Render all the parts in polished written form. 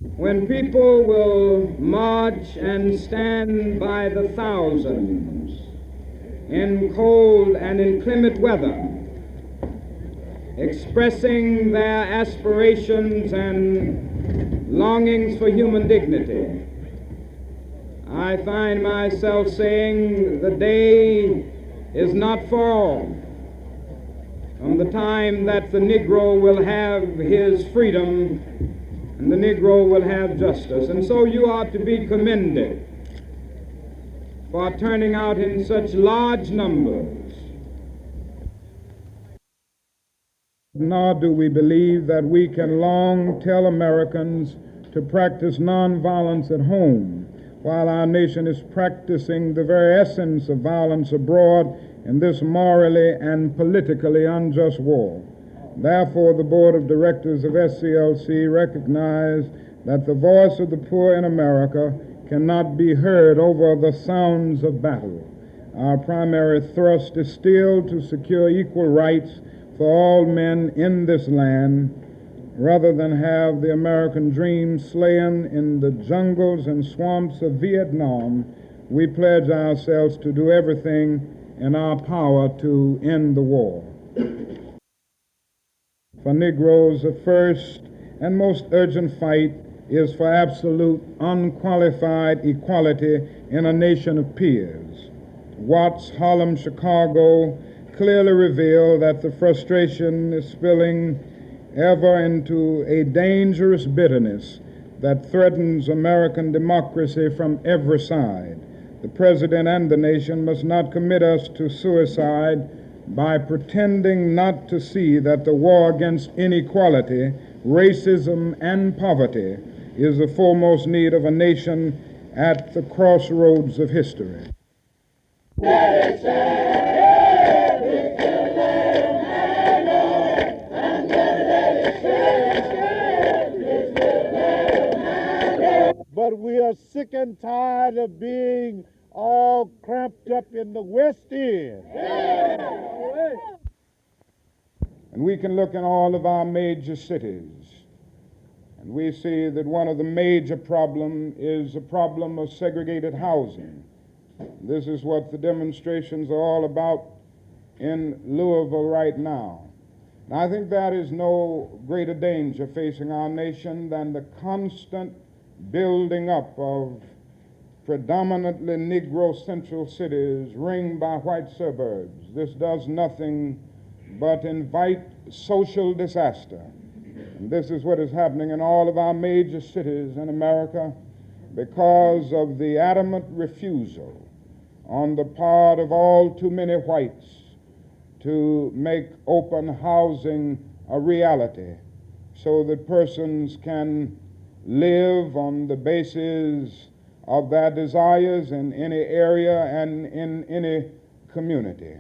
When people will march and stand by the thousands in cold and inclement weather, expressing their aspirations and longings for human dignity, I find myself saying the day is not far off from the time that the Negro will have his freedom and the Negro will have justice. And so you ought to be commended for turning out in such large numbers. Nor do we believe that we can long tell Americans to practice nonviolence at home, while our nation is practicing the very essence of violence abroad in this morally and politically unjust war. Therefore, the Board of Directors of SCLC recognize that the voice of the poor in America cannot be heard over the sounds of battle. Our primary thrust is still to secure equal rights for all men in this land, rather than have the American dream slain in the jungles and swamps of Vietnam. We pledge ourselves to do everything in our power to end the war. For Negroes, the first and most urgent fight is for absolute, unqualified equality in a nation of peers. Watts, Harlem, Chicago clearly reveal that the frustration is spilling ever into a dangerous bitterness that threatens American democracy from every side. The President and the nation must not commit us to suicide by pretending not to see that the war against inequality, racism, and poverty is the foremost need of a nation at the crossroads of history. But we are sick and tired of being all cramped up in the West End. And we can look in all of our major cities, and we see that one of the major problems is the problem of segregated housing. This is what the demonstrations are all about in Louisville right now. And I think that is no greater danger facing our nation than the constant building up of predominantly Negro central cities ringed by white suburbs. This does nothing but invite social disaster. And this is what is happening in all of our major cities in America because of the adamant refusal on the part of all too many whites to make open housing a reality so that persons can live on the basis of their desires in any area and in any community.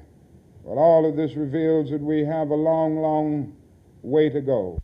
But all of this reveals that we have a long, long way to go.